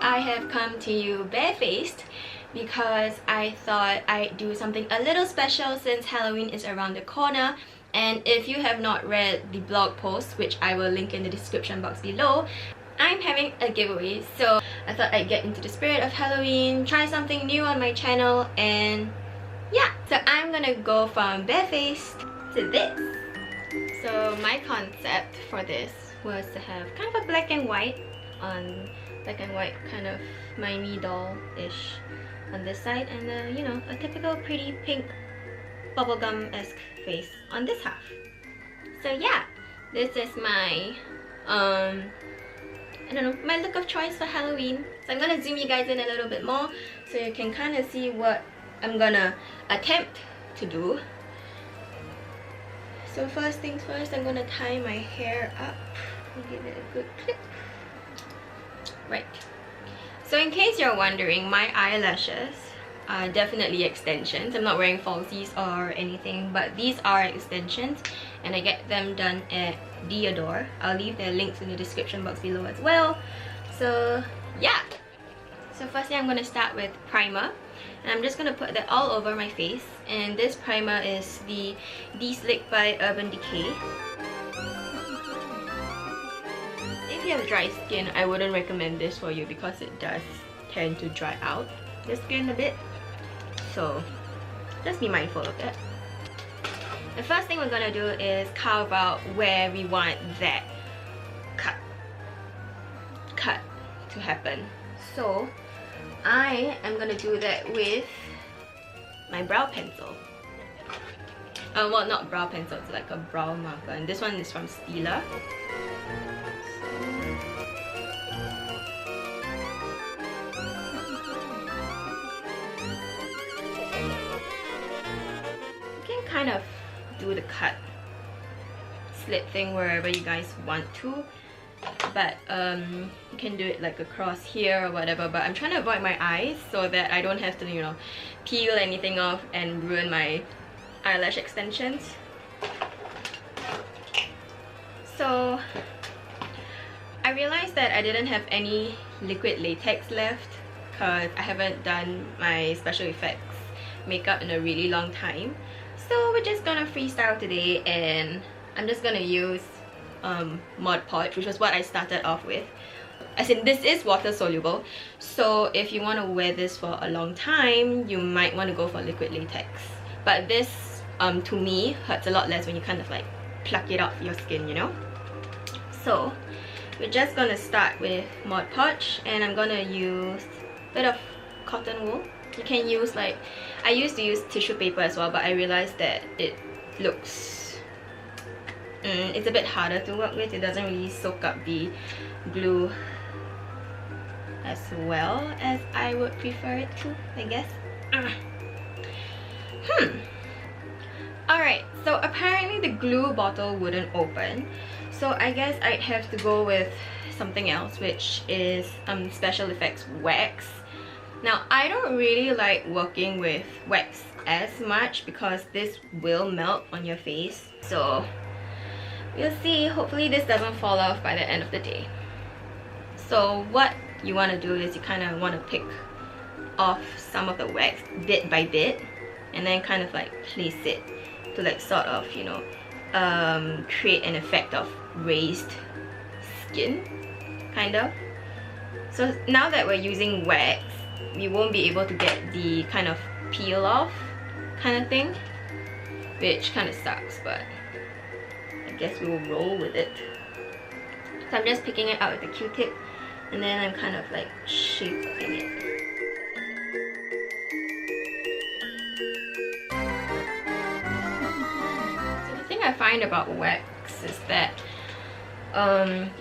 I have come to you barefaced because I thought I'd do something a little special since Halloween is around the corner. And if you have not read the blog post, which I will link in the description box below, I'm having a giveaway. So I thought I'd get into the spirit of Halloween, try something new on my channel, and yeah. So I'm gonna go from barefaced to this. So my concept for this was to have kind of a black and white kind of Miami doll-ish on this side, and you know, a typical pretty pink bubblegum-esque face on this half. So yeah, this is my I don't know, my look of choice for Halloween. So I'm gonna zoom you guys in a little bit more so you can kind of see what I'm gonna attempt to do. So first things first, I'm gonna tie my hair up and give it a good clip. Right. So in case you're wondering, my eyelashes are definitely extensions. I'm not wearing falsies or anything, but these are extensions, and I get them done at De.Ardor. I'll leave their links in the description box below as well. So yeah. So firstly, I'm gonna start with primer, and I'm just gonna put that all over my face. And this primer is the De-Slick by Urban Decay. If you have dry skin, I wouldn't recommend this for you because it does tend to dry out the skin a bit. So just be mindful of that. The first thing we're gonna do is carve out where we want that cut to happen. So I am gonna do that with my brow pencil. Well, not brow pencil, it's like a brow marker, and this one is from Stila. You can kind of do the cut slit thing wherever you guys want to, but you can do it like across here or whatever. But I'm trying to avoid my eyes so that I don't have to, you know, peel anything off and ruin my eyelash extensions. So I realized that I didn't have any liquid latex left because I haven't done my special effects makeup in a really long time. So we're just gonna freestyle today, and I'm just gonna use Mod Podge, which was what I started off with. As in, this is water soluble, so if you want to wear this for a long time, you might want to go for liquid latex. But this, to me, hurts a lot less when you kind of like pluck it off your skin, you know? So we're just gonna start with Mod Podge, and I'm gonna use a bit of cotton wool. You can use, like, I used to use tissue paper as well, but I realized that it looks it's a bit harder to work with. It doesn't really soak up the glue as well as I would prefer it to, I guess. Alright, so apparently the glue bottle wouldn't open, so I guess I'd have to go with something else, which is Special Effects wax. Now, I don't really like working with wax as much because this will melt on your face, so we'll see. Hopefully this doesn't fall off by the end of the day. So what you want to do is you kind of want to pick off some of the wax bit by bit, and then kind of like place it to like sort of, you know, create an effect of raised skin, kind of. So now that we're using wax, we won't be able to get the kind of peel off kind of thing, which kind of sucks, but I guess we will roll with it. So I'm just picking it out with a Q-tip, and then I'm kind of like shaping it. So the thing I find about wax is that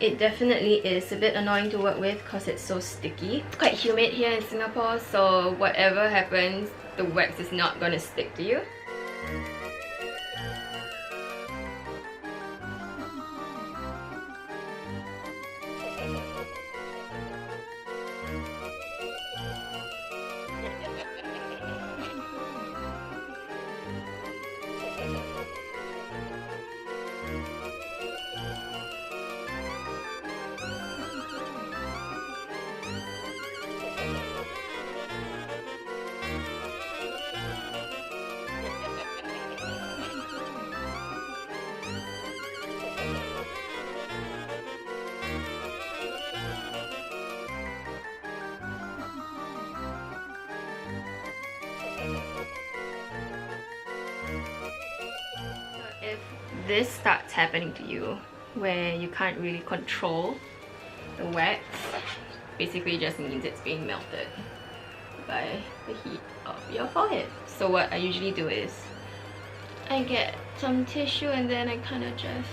it definitely is a bit annoying to work with because it's so sticky. It's quite humid here in Singapore, so whatever happens, the wax is not gonna stick to you. this starts happening to you, where you can't really control the wax, basically just means it's being melted by the heat of your forehead. So what I usually do is I get some tissue and then I kind of just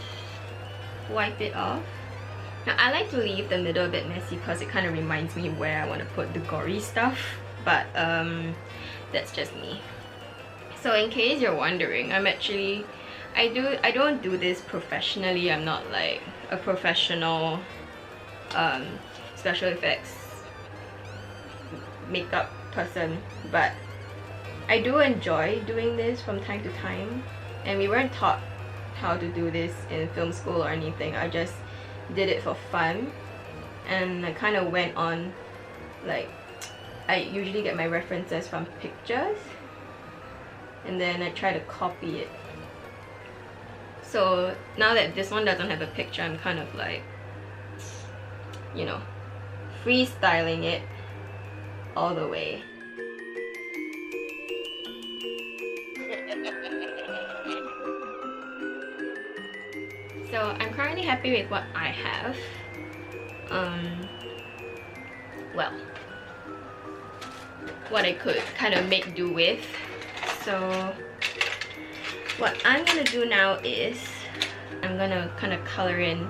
wipe it off. Now I like to leave the middle a bit messy because it kind of reminds me where I want to put the gory stuff, but that's just me. So in case you're wondering, I don't do this professionally. I'm not like a professional special effects makeup person, but I do enjoy doing this from time to time, and we weren't taught how to do this in film school or anything. I just did it for fun, and I kind of went on, like, I usually get my references from pictures and then I try to copy it. So now that this one doesn't have a picture, I'm kind of like, you know, freestyling it all the way. So I'm currently happy with what I have. Well, what I could kind of make do with. So what I'm gonna do now is I'm gonna kind of color in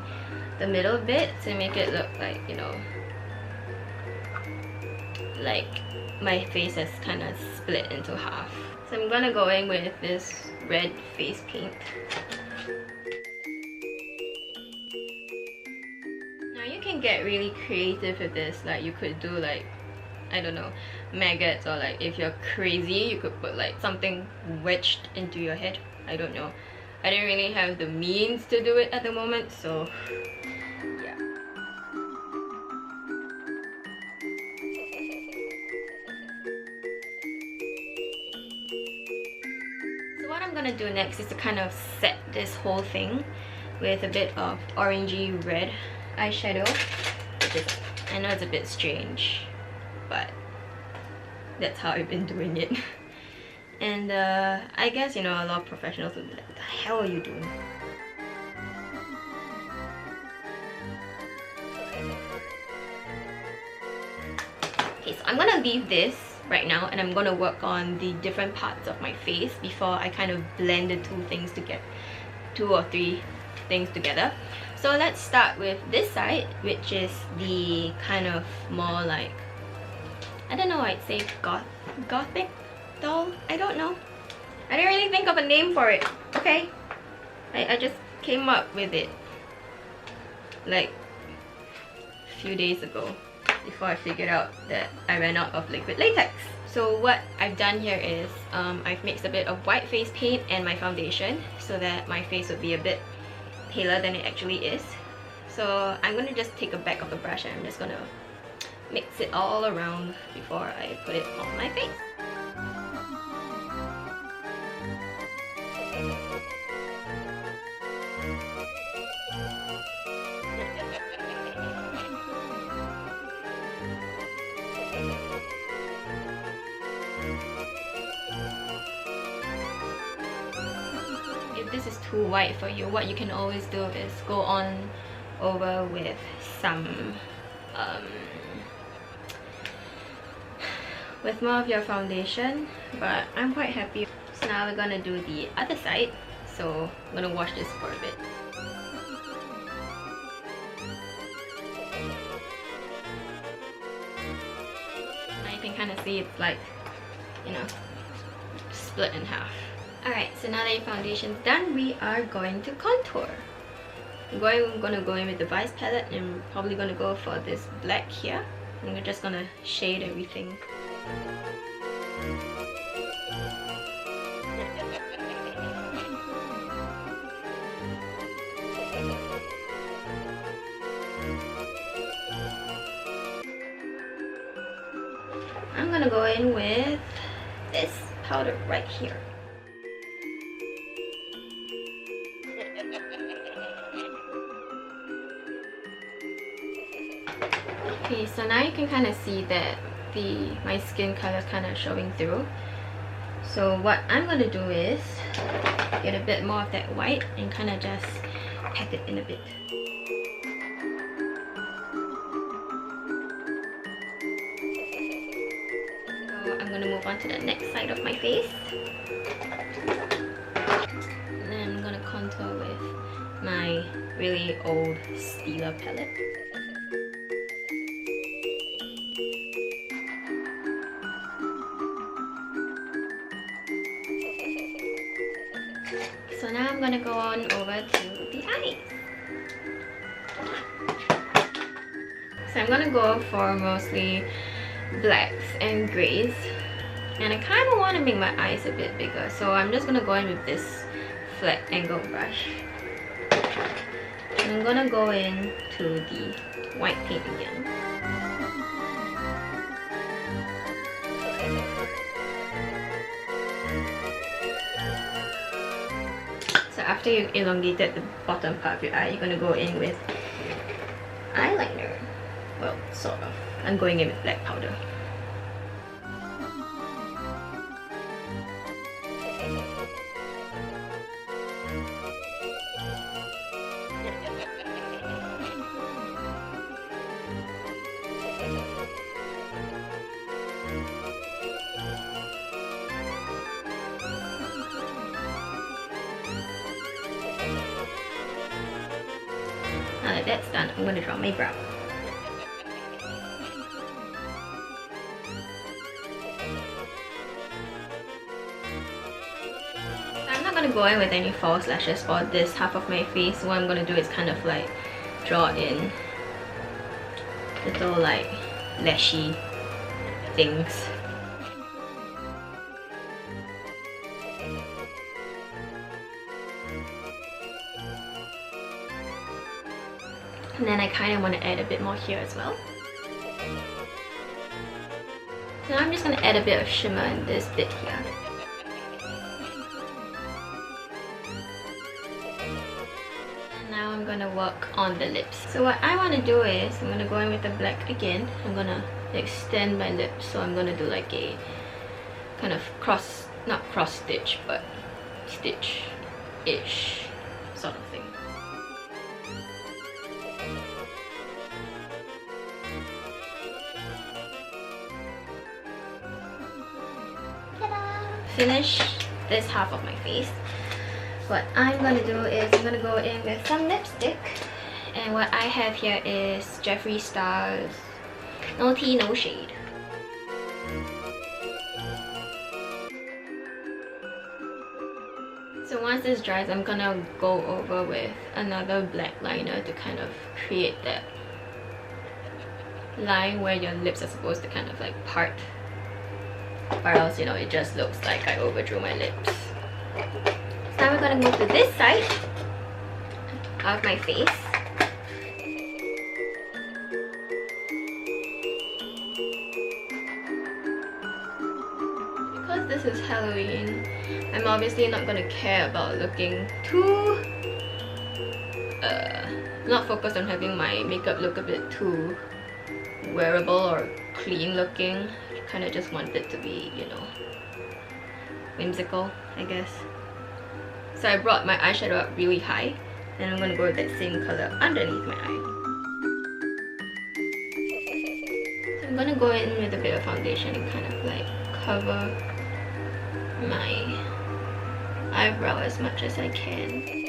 the middle bit to make it look like, you know, like my face is kind of split into half. So I'm gonna go in with this red face paint. Now you can get really creative with this. Like you could do like, I don't know, maggots, or like if you're crazy you could put like something wedged into your head. I don't know. I didn't really have the means to do it at the moment, so yeah. So what I'm gonna do next is to kind of set this whole thing with a bit of orangey red eyeshadow, which is, I know it's a bit strange, but that's how I've been doing it. And I guess, you know, a lot of professionals will be like, what the hell are you doing? Okay, so I'm gonna leave this right now and I'm gonna work on the different parts of my face before I kind of blend the two or three things together. So let's start with this side, which is the kind of more like, I don't know, I'd say gothic doll? I don't know. I didn't really think of a name for it, okay? I just came up with it like a few days ago before I figured out that I ran out of liquid latex. So what I've done here is I've mixed a bit of white face paint and my foundation so that my face would be a bit paler than it actually is. So I'm gonna just take a back of the brush and I'm just gonna mix it all around before I put it on my face. If this is too white for you, what you can always do is go on over with some with more of your foundation, but I'm quite happy. So now we're gonna do the other side, so I'm gonna wash this for a bit. Now you can kind of see it's like, you know, split in half. Alright, so now that your foundation's done, we are going to contour. I'm gonna go in with the Vice palette and I'm probably gonna go for this black here. And we're just gonna shade everything. I'm gonna go in with this powder right here. Okay, so now you can kind of see that my skin color is kind of showing through. So what I'm gonna do is get a bit more of that white and kind of just pack it in a bit. So I'm gonna move on to the next side of my face. And then I'm gonna contour with my really old Stila palette. So now I'm gonna go on over to the eyes. So I'm gonna go for mostly blacks and greys, and I kind of want to make my eyes a bit bigger, so I'm just gonna go in with this flat angle brush. And I'm gonna go in to the white paint again. So after you elongated the bottom part of your eye, you're gonna go in with eyeliner. Well, sort of. I'm going in with black powder. Now that that's done, I'm going to draw my brow. I'm not going to go in with any false lashes for this half of my face. What I'm going to do is kind of like draw in little like lashy things. And then I kind of want to add a bit more here as well. Now I'm just going to add a bit of shimmer in this bit here. And now I'm going to work on the lips. So what I want to do is, I'm going to go in with the black again. I'm going to extend my lips. So I'm going to do like a kind of cross, not cross stitch, but stitch-ish sort of thing. Finish this half of my face. What I'm gonna do is I'm gonna go in with some lipstick, and what I have here is Jeffree Star's No Tea No Shade. So once this dries, I'm gonna go over with another black liner to kind of create that line where your lips are supposed to kind of like part, or else, you know, it just looks like I overdrew my lips. So now we're gonna move to this side of my face. Because this is Halloween, I'm obviously not gonna care about looking too not focused on having my makeup look a bit too wearable or clean looking. Kind of just want it to be, you know, whimsical, I guess. So I brought my eyeshadow up really high, and I'm gonna go with that same color underneath my eye. So I'm gonna go in with a bit of foundation and kind of like cover my eyebrow as much as I can.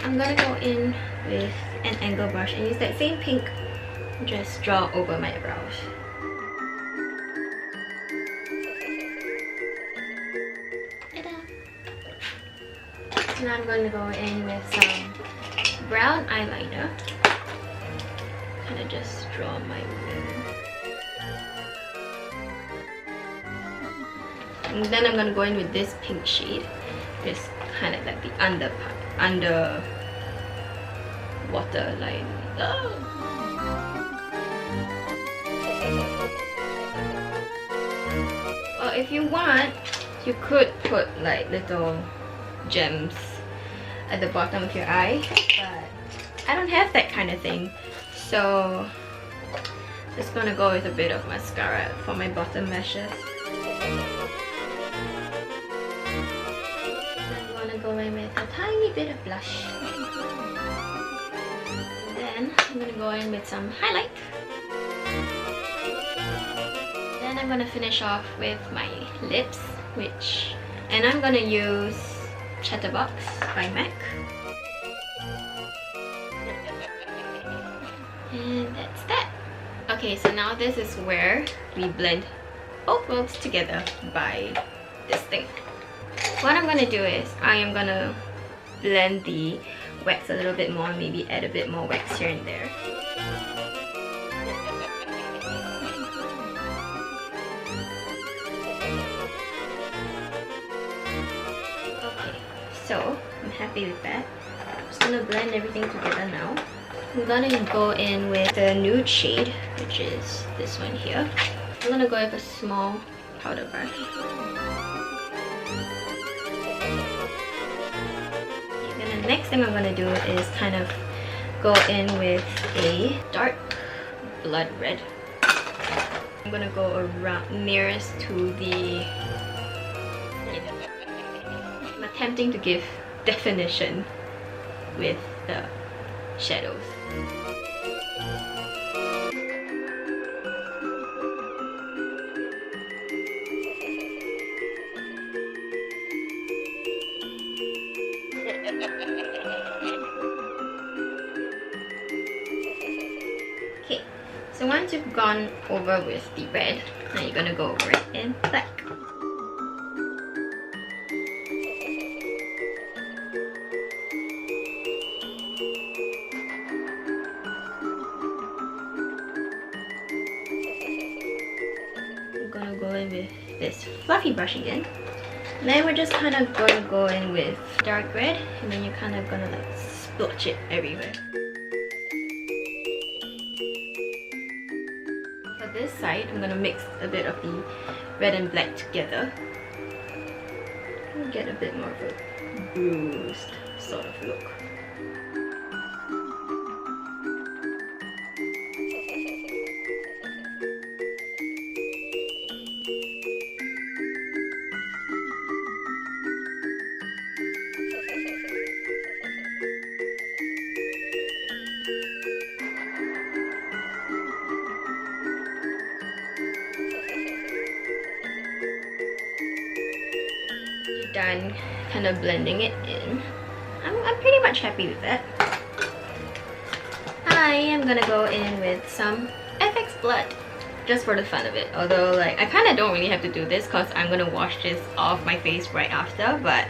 I'm gonna go in with an angle brush and use that same pink, just draw over my brows. So now I'm going to go in with some brown eyeliner, kind of just draw my wing. And then I'm gonna go in with this pink shade, just kind of like the under waterline. Well, if you want, you could put like little gems at the bottom of your eye, but I don't have that kind of thing. So just gonna go with a bit of mascara for my bottom lashes. I'm gonna go in with a tiny bit of blush. And then I'm gonna go in with some highlight. Then I'm gonna finish off with my lips, and I'm gonna use Chatterbox by MAC. And that's that. Okay, so now this is where we blend both worlds together by this thing. What I'm gonna do is I am gonna blend the wax a little bit more, maybe add a bit more wax here and there. Okay, so I'm happy with that. I'm just gonna blend everything together now. I'm gonna go in with the nude shade, which is this one here. I'm gonna go with a small powder brush. And the next thing I'm gonna do is kind of go in with a dark blood red. I'm gonna go around nearest to the... I'm attempting to give definition with the shadows. Okay, so once you've gone over with the red, now you're gonna go over it in black. Gonna go in with this fluffy brush again. And then we're just kind of gonna go in with dark red, and then you're kind of gonna like splotch it everywhere. For this side, I'm gonna mix a bit of the red and black together and get a bit more of a bruised sort of look. Done kind of blending it in. I'm pretty much happy with that. I am gonna go in with some FX blood just for the fun of it, although like I kind of don't really have to do this because I'm gonna wash this off my face right after, but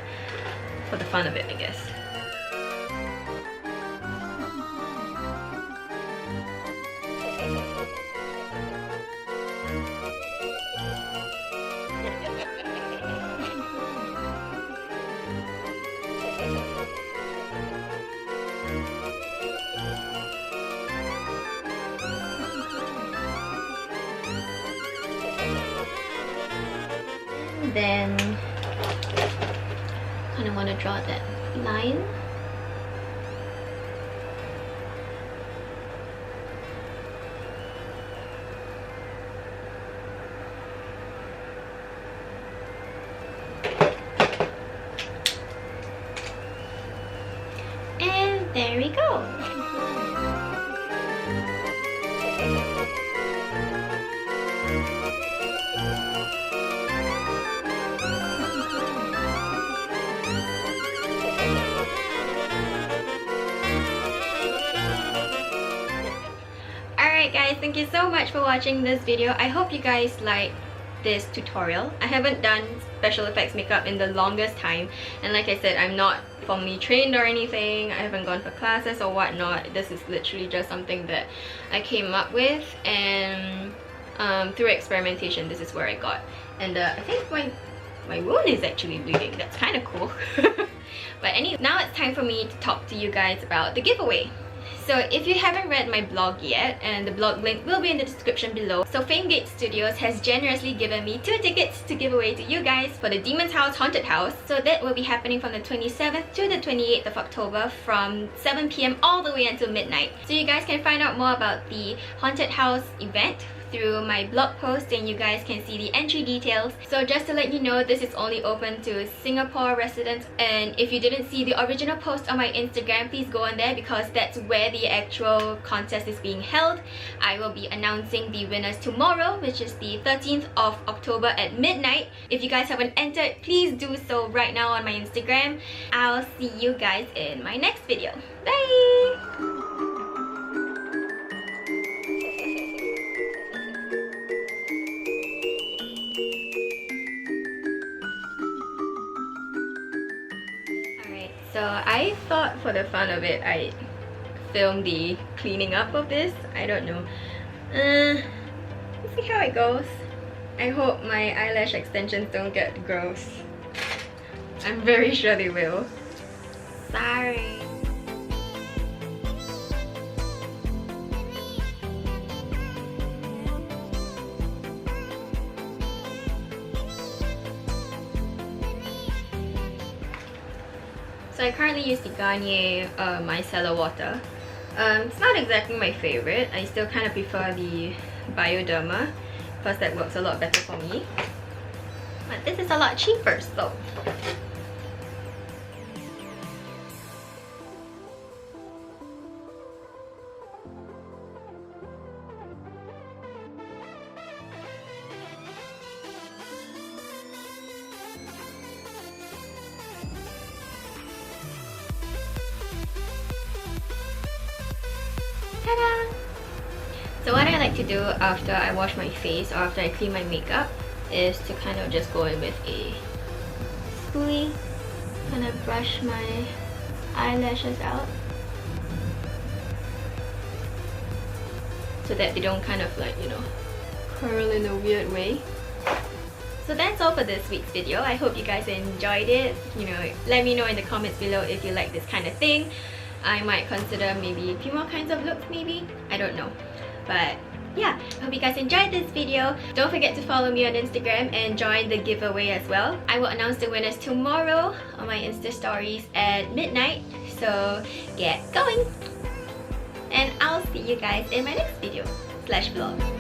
for the fun of it, I guess. Then kind of want to draw that line. And there we go. Alright guys, thank you so much for watching this video. I hope you guys like this tutorial. I haven't done special effects makeup in the longest time, and like I said, I'm not formally trained or anything. I haven't gone for classes or whatnot. This is literally just something that I came up with, and through experimentation, this is where I got. And I think my wound is actually bleeding. That's kind of cool. But anyway, now it's time for me to talk to you guys about the giveaway. So if you haven't read my blog yet, and the blog link will be in the description below, so Famegate Studios has generously given me 2 tickets to give away to you guys for the Demon's House Haunted House. So that will be happening from the 27th to the 28th of October from 7 p.m. all the way until midnight. So you guys can find out more about the Haunted House event through my blog post, and you guys can see the entry details. So just to let you know, this is only open to Singapore residents, and if you didn't see the original post on my Instagram, please go on there because that's where the actual contest is being held. I will be announcing the winners tomorrow, which is the 13th of October at midnight. If you guys haven't entered, please do so right now on my Instagram. I'll see you guys in my next video. Bye! So I thought for the fun of it, I'd film the cleaning up of this. I don't know. Let's see how it goes. I hope my eyelash extensions don't get gross. I'm very sure they will. Sorry. So I currently use the Garnier micellar water. It's not exactly my favorite. I still kind of prefer the Bioderma because that works a lot better for me. But this is a lot cheaper, so. Ta-da! So what I like to do after I wash my face or after I clean my makeup is to kind of just go in with a spoolie, kind of brush my eyelashes out so that they don't kind of like, you know, curl in a weird way. So that's all for this week's video. I hope you guys enjoyed it. You know, let me know in the comments below if you like this kind of thing. I might consider maybe a few more kinds of looks maybe. I don't know. But yeah, I hope you guys enjoyed this video. Don't forget to follow me on Instagram and join the giveaway as well. I will announce the winners tomorrow on my Insta stories at midnight. So get going! And I'll see you guys in my next video / vlog.